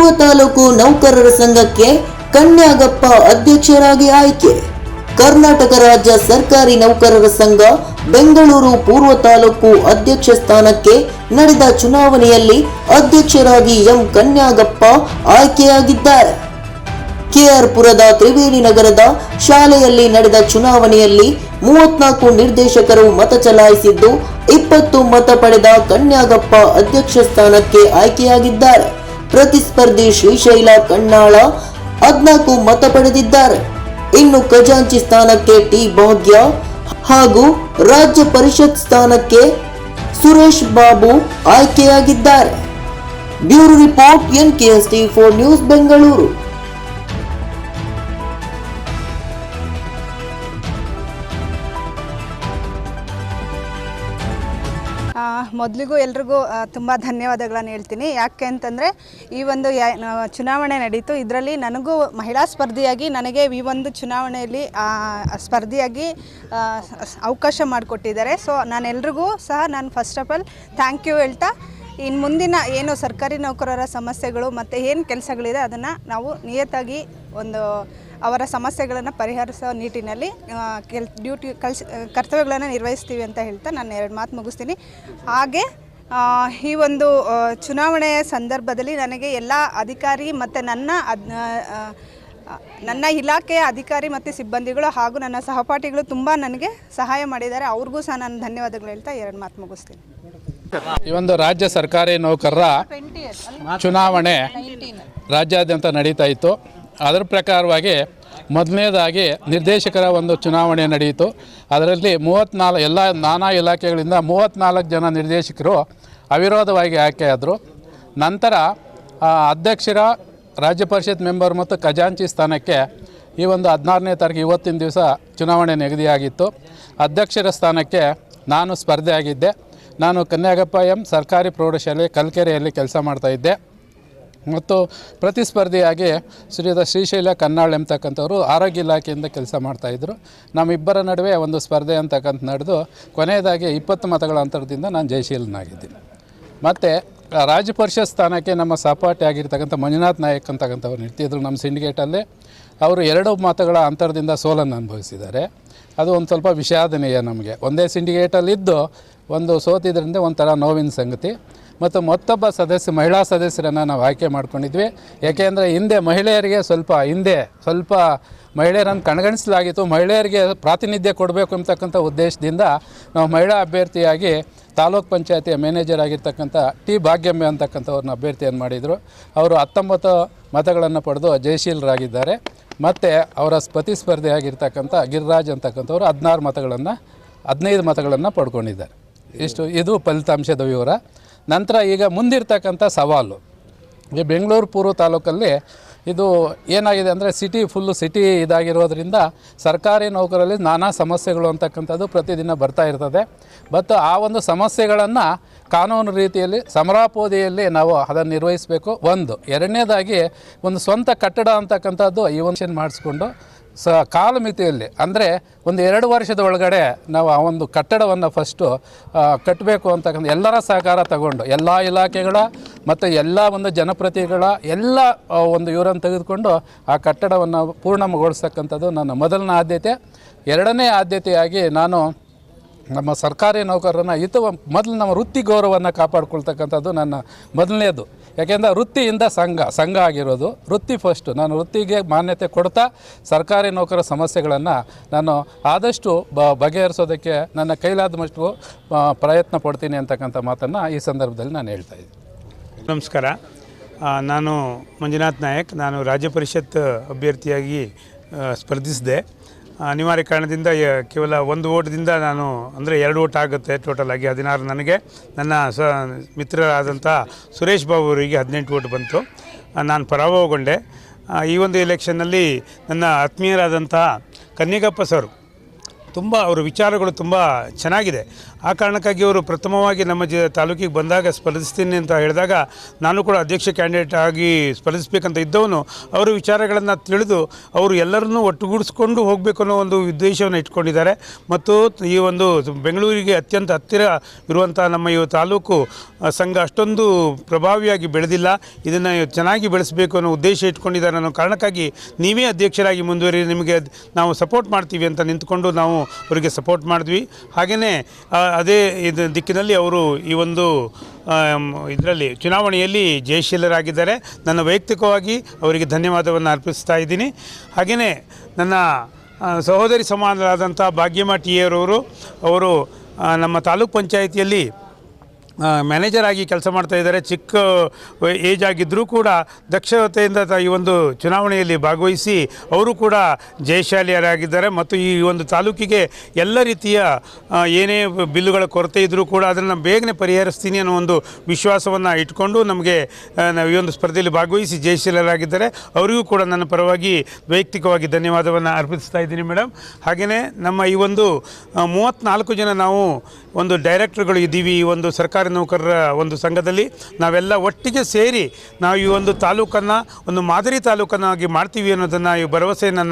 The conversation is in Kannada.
ಪೂರ್ವ ತಾಲೂಕು ನೌಕರರ ಸಂಘಕ್ಕೆ ಕನ್ಯಾಗಪ್ಪ ಅಧ್ಯಕ್ಷರಾಗಿ ಆಯ್ಕೆ. ಕರ್ನಾಟಕ ರಾಜ್ಯ ಸರ್ಕಾರಿ ನೌಕರರ ಸಂಘ ಬೆಂಗಳೂರು ಪೂರ್ವ ತಾಲೂಕು ಅಧ್ಯಕ್ಷ ಸ್ಥಾನಕ್ಕೆ ನಡೆದ ಚುನಾವಣೆಯಲ್ಲಿ ಅಧ್ಯಕ್ಷರಾಗಿ ಎಂ ಕನ್ಯಾಗಪ್ಪ ಆಯ್ಕೆಯಾಗಿದ್ದಾರೆ. ಕೆಆರ್ ಪುರದ ತ್ರಿವೇಣಿ ನಗರದ ಶಾಲೆಯಲ್ಲಿ ನಡೆದ ಚುನಾವಣೆಯಲ್ಲಿ 34 ನಿರ್ದೇಶಕರು ಮತ ಚಲಾಯಿಸಿದ್ದು 20 ಮತ ಪಡೆದ ಕನ್ಯಾಗಪ್ಪ ಅಧ್ಯಕ್ಷ ಸ್ಥಾನಕ್ಕೆ ಆಯ್ಕೆಯಾಗಿದ್ದಾರೆ. ಪ್ರತಿಸ್ಪರ್ಧಿ ಶ್ರೀಶೈಲ ಕಣ್ಣಾಳ 14 ಮತ ಪಡೆದಿದ್ದಾರೆ. ಇನ್ನು ಖಜಾಂಚಿ ಸ್ಥಾನಕ್ಕೆ ಟಿ ಭಾಗ್ಯ ಹಾಗೂ ರಾಜ್ಯ ಪರಿಷತ್ ಸ್ಥಾನಕ್ಕೆ ಸುರೇಶ್ ಬಾಬು ಆಯ್ಕೆಯಾಗಿದ್ದಾರೆ. Bureau report NKST4 news Bengaluru. ಮೊದಲಿಗೂ ಎಲ್ರಿಗೂ ತುಂಬ ಧನ್ಯವಾದಗಳನ್ನು ಹೇಳ್ತೀನಿ. ಯಾಕೆ ಅಂತಂದರೆ ಈ ಒಂದು ಚುನಾವಣೆ ನಡೀತು. ಇದರಲ್ಲಿ ನನಗೂ ಮಹಿಳಾ ಸ್ಪರ್ಧಿಯಾಗಿ ನನಗೆ ಈ ಒಂದು ಚುನಾವಣೆಯಲ್ಲಿ ಸ್ಪರ್ಧಿಯಾಗಿ ಅವಕಾಶ ಮಾಡಿಕೊಟ್ಟಿದ್ದಾರೆ. ಸೊ ನಾನೆಲ್ರಿಗೂ ಸಹ ನಾನು first of all thank you ಹೇಳ್ತಾ, ಇನ್ನು ಮುಂದಿನ ಏನು ಸರ್ಕಾರಿ ನೌಕರರ ಸಮಸ್ಯೆಗಳು ಮತ್ತು ಏನು ಕೆಲಸಗಳಿದೆ ಅದನ್ನು ನಾವು ನಿಯತ್ತಾಗಿ ಒಂದು ಅವರ ಸಮಸ್ಯೆಗಳನ್ನು ಪರಿಹರಿಸೋ ನಿಟ್ಟಿನಲ್ಲಿ ಕರ್ತವ್ಯಗಳನ್ನು ನಿರ್ವಹಿಸ್ತೀವಿ ಅಂತ ಹೇಳ್ತಾ ನಾನು 2 ಮಾತು ಮುಗಿಸ್ತೀನಿ. ಹಾಗೆ ಈ ಒಂದು ಚುನಾವಣೆಯ ಸಂದರ್ಭದಲ್ಲಿ ನನಗೆ ಎಲ್ಲ ಅಧಿಕಾರಿ ಮತ್ತು ನನ್ನ ಇಲಾಖೆಯ ಅಧಿಕಾರಿ ಮತ್ತು ಸಿಬ್ಬಂದಿಗಳು ಹಾಗೂ ನನ್ನ ಸಹಪಾಠಿಗಳು ತುಂಬ ನನಗೆ ಸಹಾಯ ಮಾಡಿದ್ದಾರೆ. ಅವ್ರಿಗೂ ಸಹ ನಾನು ಧನ್ಯವಾದಗಳು ಹೇಳ್ತಾ 2 ಮಾತು ಮುಗಿಸ್ತೀನಿ. ಈ ಒಂದು ರಾಜ್ಯ ಸರ್ಕಾರಿ ನೌಕರರ ಚುನಾವಣೆ ರಾಜ್ಯಾದ್ಯಂತ ನಡೀತಾ ಇತ್ತು. ಅದರ ಪ್ರಕಾರವಾಗಿ ಮೊದಲನೇದಾಗಿ ನಿರ್ದೇಶಕರ ಒಂದು ಚುನಾವಣೆ ನಡೆಯಿತು. ಅದರಲ್ಲಿ 34 ನಾನಾ ಇಲಾಖೆಗಳಿಂದ 34 ಜನ ನಿರ್ದೇಶಕರು ಅವಿರೋಧವಾಗಿ ಆಯ್ಕೆಯಾದರು. ನಂತರ ಅಧ್ಯಕ್ಷರ, ರಾಜ್ಯ ಪರಿಷತ್ ಮೆಂಬರ್ ಮತ್ತು ಖಜಾಂಚಿ ಸ್ಥಾನಕ್ಕೆ ಈ ಒಂದು 16ನೇ ತಾರೀಕು ಇವತ್ತಿನ ದಿವಸ ಚುನಾವಣೆ ನಿಗದಿಯಾಗಿತ್ತು. ಅಧ್ಯಕ್ಷರ ಸ್ಥಾನಕ್ಕೆ ನಾನು ಸ್ಪರ್ಧೆಯಾಗಿದ್ದೆ. ನಾನು ಕನ್ಯಾಗಪ್ಪ ಎಂ ಸರ್ಕಾರಿ ಪ್ರೌಢಶಾಲೆ ಕಲ್ಕೆರೆಯಲ್ಲಿ ಕೆಲಸ ಮಾಡ್ತಾಯಿದ್ದೆ ಮತ್ತು ಪ್ರತಿಸ್ಪರ್ಧಿಯಾಗಿ ಶ್ರೀಯುತ ಶ್ರೀಶೈಲ ಕಣ್ಣಾಳ್ ಎಂಬತಕ್ಕಂಥವ್ರು ಆರೋಗ್ಯ ಇಲಾಖೆಯಿಂದ ಕೆಲಸ ಮಾಡ್ತಾಯಿದ್ರು. ನಮ್ಮಿಬ್ಬರ ನಡುವೆ ಒಂದು ಸ್ಪರ್ಧೆ ಅಂತಕ್ಕಂಥ ನಡೆದು ಕೊನೆಯದಾಗಿ 20 ಮತಗಳ ಅಂತರದಿಂದ ನಾನು ಜಯಶೀಲನಾಗಿದ್ದೀನಿ. ಮತ್ತು ರಾಜ್ಯ ಪರಿಷತ್ ಸ್ಥಾನಕ್ಕೆ ನಮ್ಮ ಸಹಪಾಠಿ ಆಗಿರ್ತಕ್ಕಂಥ ಮಂಜುನಾಥ್ ನಾಯಕ್ ಅಂತಕ್ಕಂಥವ್ರು ನಿಂತಿದ್ರು ನಮ್ಮ ಸಿಂಡಿಕೇಟಲ್ಲಿ. ಅವರು 2 ಮತಗಳ ಅಂತರದಿಂದ ಸೋಲನ್ನು ಅನುಭವಿಸಿದ್ದಾರೆ. ಅದು ಒಂದು ಸ್ವಲ್ಪ ವಿಷಾದನೀಯ. ನಮಗೆ ಒಂದೇ ಸಿಂಡಿಕೇಟಲ್ಲಿದ್ದು ಒಂದು ಸೋತಿದ್ದರಿಂದ ಒಂಥರ ನೋವಿನ ಸಂಗತಿ. ಮತ್ತು ಮತ್ತೊಬ್ಬ ಮಹಿಳಾ ಸದಸ್ಯರನ್ನು ನಾವು ಆಯ್ಕೆ ಮಾಡ್ಕೊಂಡಿದ್ವಿ. ಏಕೆಂದರೆ ಮಹಿಳೆಯರಿಗೆ ಸ್ವಲ್ಪ ಮಹಿಳೆಯರನ್ನು ಕಣ್ಗಣಿಸಲಾಗಿತ್ತು. ಮಹಿಳೆಯರಿಗೆ ಪ್ರಾತಿನಿಧ್ಯ ಕೊಡಬೇಕು ಅಂತಕ್ಕಂಥ ಉದ್ದೇಶದಿಂದ ನಾವು ಮಹಿಳಾ ಅಭ್ಯರ್ಥಿಯಾಗಿ ತಾಲೂಕ್ ಪಂಚಾಯತಿಯ ಮ್ಯಾನೇಜರ್ ಆಗಿರ್ತಕ್ಕಂಥ ಟಿ ಭಾಗ್ಯಮ್ಮ ಅಂತಕ್ಕಂಥವ್ರನ್ನ ಅಭ್ಯರ್ಥಿಯನ್ನು ಮಾಡಿದರು. ಅವರು 19 ಮತಗಳನ್ನು ಪಡೆದು ಜಯಶೀಲರಾಗಿದ್ದಾರೆ. ಮತ್ತು ಅವರ ಪ್ರತಿಸ್ಪರ್ಧಿಯಾಗಿರ್ತಕ್ಕಂಥ ಗಿರಿರಾಜ್ ಅಂತಕ್ಕಂಥವ್ರು 15 ಮತಗಳನ್ನು ಪಡ್ಕೊಂಡಿದ್ದಾರೆ. ಇದು ಫಲಿತಾಂಶದ ವಿವರ. ನಂತರ ಈಗ ಮುಂದಿರ್ತಕ್ಕಂಥ ಸವಾಲು, ಈ ಬೆಂಗಳೂರು ಪೂರ್ವ ತಾಲೂಕಲ್ಲಿ ಇದು ಏನಾಗಿದೆ ಅಂದರೆ ಸಿಟಿ ಇದಾಗಿರೋದ್ರಿಂದ ಸರ್ಕಾರಿ ನೌಕರಲ್ಲಿ ನಾನಾ ಸಮಸ್ಯೆಗಳು ಅಂತಕ್ಕಂಥದ್ದು ಪ್ರತಿದಿನ ಬರ್ತಾ ಇರ್ತದೆ. ಮತ್ತು ಆ ಒಂದು ಸಮಸ್ಯೆಗಳನ್ನು ಕಾನೂನು ರೀತಿಯಲ್ಲಿ ಸಮರಾಪೋದಿಯಲ್ಲಿ ನಾವು ಅದನ್ನು ನಿರ್ವಹಿಸಬೇಕು. ಎರಡನೇದಾಗಿ ಒಂದು ಸ್ವಂತ ಕಟ್ಟಡ ಅಂತಕ್ಕಂಥದ್ದು ಇನ್ವೆನ್ಷನ್ ಮಾಡಿಸ್ಕೊಂಡು ಕಾಲಮಿತಿಯಲ್ಲಿ ಅಂದರೆ ಒಂದು 2 ವರ್ಷದ ಒಳಗಡೆ ನಾವು ಆ ಒಂದು ಕಟ್ಟಡವನ್ನು ಫಸ್ಟು ಕಟ್ಟಬೇಕು ಅಂತಕ್ಕಂಥ ಎಲ್ಲರ ಸಹಕಾರ ತಗೊಂಡು ಎಲ್ಲ ಇಲಾಖೆಗಳ ಮತ್ತು ಎಲ್ಲ ಒಂದು ಜನಪ್ರತಿನಿಧಿಗಳ ಎಲ್ಲ ಒಂದು ಇವರನ್ನು ತೆಗೆದುಕೊಂಡು ಆ ಕಟ್ಟಡವನ್ನು ಪೂರ್ಣಗೊಳಿಸ್ತಕ್ಕಂಥದ್ದು ನನ್ನ ಮೊದಲನೇ ಆದ್ಯತೆ. 2ನೇ ಆದ್ಯತೆಯಾಗಿ ನಾನು ನಮ್ಮ ಸರ್ಕಾರಿ ನೌಕರರನ್ನು ಮೊದಲು ನಮ್ಮ ವೃತ್ತಿ ಗೌರವವನ್ನು ಕಾಪಾಡ್ಕೊಳ್ತಕ್ಕಂಥದ್ದು ನನ್ನ ಮೊದಲನೇದು. ಯಾಕೆಂದರೆ ವೃತ್ತಿಯಿಂದ ಸಂಘ ಆಗಿರೋದು ವೃತ್ತಿ ಫಸ್ಟು. ನಾನು ವೃತ್ತಿಗೆ ಮಾನ್ಯತೆ ಕೊಡ್ತಾ ಸರ್ಕಾರಿ ನೌಕರರ ಸಮಸ್ಯೆಗಳನ್ನು ನಾನು ಆದಷ್ಟು ಬಗೆಹರಿಸೋದಕ್ಕೆ ನನ್ನ ಕೈಲಾದ ಮಟ್ಟಿಗೂ ಪ್ರಯತ್ನ ಪಡ್ತೀನಿ ಅಂತಕ್ಕಂಥ ಮಾತನ್ನು ಈ ಸಂದರ್ಭದಲ್ಲಿ ನಾನು ಹೇಳ್ತಾ ಇದ್ದೀನಿ. ನಮಸ್ಕಾರ, ನಾನು ಮಂಜುನಾಥ್ ನಾಯಕ್. ನಾನು ರಾಜ್ಯ ಪರಿಷತ್ ಅಭ್ಯರ್ಥಿಯಾಗಿ ಸ್ಪರ್ಧಿಸಿದೆ. ಅನಿವಾರ್ಯ ಕಾರಣದಿಂದ ಕೇವಲ 1 ವೋಟ್ದಿಂದ ನಾನು ಅಂದರೆ 2 ವೋಟ್ ಆಗುತ್ತೆ ಟೋಟಲಾಗಿ 16. ನನಗೆ ನನ್ನ ಮಿತ್ರರಾದಂಥ ಸುರೇಶ್ ಬಾಬು ಅವರಿಗೆ 18 ವೋಟ್ ಬಂತು. ನಾನು ಪರಾಭವಗೊಂಡೆ. ಈ ಒಂದು ಎಲೆಕ್ಷನ್ನಲ್ಲಿ ನನ್ನ ಆತ್ಮೀಯರಾದಂಥ ಕನ್ಯಾಗಪ್ಪ ಸರ್ ತುಂಬ ಅವರ ವಿಚಾರಗಳು ತುಂಬ ಚೆನ್ನಾಗಿದೆ. ಆ ಕಾರಣಕ್ಕಾಗಿ ಅವರು ಪ್ರಥಮವಾಗಿ ನಮ್ಮ ತಾಲೂಕಿಗೆ ಬಂದಾಗ ಸ್ಪರ್ಧಿಸ್ತೀನಿ ಅಂತ ಹೇಳಿದಾಗ ನಾನು ಕೂಡ ಅಧ್ಯಕ್ಷ ಕ್ಯಾಂಡಿಡೇಟ್ ಆಗಿ ಸ್ಪರ್ಧಿಸಬೇಕಂತ ಇದ್ದವನು ಅವರ ವಿಚಾರಗಳನ್ನು ತಿಳಿದು ಅವರು ಎಲ್ಲರನ್ನೂ ಒಟ್ಟುಗೂಡಿಸ್ಕೊಂಡು ಹೋಗಬೇಕು ಅನ್ನೋ ಒಂದು ಉದ್ದೇಶವನ್ನು ಇಟ್ಕೊಂಡಿದ್ದಾರೆ. ಮತ್ತು ಈ ಒಂದು ಬೆಂಗಳೂರಿಗೆ ಅತ್ಯಂತ ಹತ್ತಿರ ಇರುವಂಥ ನಮ್ಮ ಈ ತಾಲೂಕು ಸಂಘ ಅಷ್ಟೊಂದು ಪ್ರಭಾವಿಯಾಗಿ ಬೆಳೆದಿಲ್ಲ, ಇದನ್ನು ಚೆನ್ನಾಗಿ ಬೆಳೆಸಬೇಕು ಅನ್ನೋ ಉದ್ದೇಶ ಇಟ್ಕೊಂಡಿದ್ದಾರೆ ಅನ್ನೋ ಕಾರಣಕ್ಕಾಗಿ ನೀವೇ ಅಧ್ಯಕ್ಷರಾಗಿ ಮುಂದುವರಿ, ನಿಮಗೆ ನಾವು ಸಪೋರ್ಟ್ ಮಾಡ್ತೀವಿ ಅಂತ ನಿಂತ್ಕೊಂಡು ನಾವು ಅವರಿಗೆ ಸಪೋರ್ಟ್ ಮಾಡಿದ್ವಿ. ಹಾಗೆಯೇ ಅದೇ ಇದು ದಿಕ್ಕಿನಲ್ಲಿ ಅವರು ಈ ಒಂದು ಇದರಲ್ಲಿ ಚುನಾವಣೆಯಲ್ಲಿ ಜಯಶೀಲರಾಗಿದ್ದಾರೆ. ನನ್ನ ವೈಯಕ್ತಿಕವಾಗಿ ಅವರಿಗೆ ಧನ್ಯವಾದವನ್ನು ಅರ್ಪಿಸ್ತಾ ಇದ್ದೀನಿ. ಹಾಗೆಯೇ ನನ್ನ ಸಹೋದರಿ ಸಮಾನರಾದಂಥ ಭಾಗ್ಯಮ್ಮ ಟಿ ಅವರು ನಮ್ಮ ತಾಲೂಕ್ ಪಂಚಾಯಿತಿಯಲ್ಲಿ ಮ್ಯಾನೇಜರ್ ಆಗಿ ಕೆಲಸ ಮಾಡ್ತಾ ಇದ್ದಾರೆ. ಚಿಕ್ಕ ಏಜ್ ಆಗಿದ್ದರೂ ಕೂಡ ದಕ್ಷತೆಯಿಂದ ಈ ಒಂದು ಚುನಾವಣೆಯಲ್ಲಿ ಭಾಗವಹಿಸಿ ಅವರು ಕೂಡ ಜಯಶಾಲಿಯರಾಗಿದ್ದಾರೆ. ಮತ್ತು ಈ ಒಂದು ತಾಲೂಕಿಗೆ ಎಲ್ಲ ರೀತಿಯ ಏನೇ ಬಿಲ್ಲುಗಳ ಕೊರತೆ ಇದ್ದರೂ ಕೂಡ ಅದನ್ನು ಬೇಗನೆ ಪರಿಹರಿಸ್ತೀನಿ ಅನ್ನೋ ಒಂದು ವಿಶ್ವಾಸವನ್ನು ಇಟ್ಕೊಂಡು ನಮಗೆ ಈ ಒಂದು ಸ್ಪರ್ಧೆಯಲ್ಲಿ ಭಾಗವಹಿಸಿ ಜಯಶೀಲರಾಗಿದ್ದಾರೆ. ಅವರಿಗೂ ಕೂಡ ನನ್ನ ಪರವಾಗಿ ವೈಯಕ್ತಿಕವಾಗಿ ಧನ್ಯವಾದವನ್ನು ಅರ್ಪಿಸ್ತಾ ಇದ್ದೀನಿ ಮೇಡಮ್. ಹಾಗೆಯೇ ನಮ್ಮ ಈ ಒಂದು 34 ಜನ ನಾವು ಒಂದು ಡೈರೆಕ್ಟರ್ಗಳು ಇದ್ದೀವಿ ಈ ಒಂದು ಸರ್ಕಾರಿ ನೌಕರರ ಒಂದು ಸಂಘದಲ್ಲಿ. ನಾವೆಲ್ಲ ಒಟ್ಟಿಗೆ ಸೇರಿ ನಾವು ಈ ಒಂದು ತಾಲೂಕನ್ನು ಒಂದು ಮಾದರಿ ತಾಲೂಕನ್ನಾಗಿ ಮಾಡ್ತೀವಿ ಅನ್ನೋದನ್ನು ಈ ಭರವಸೆ ನನ್ನ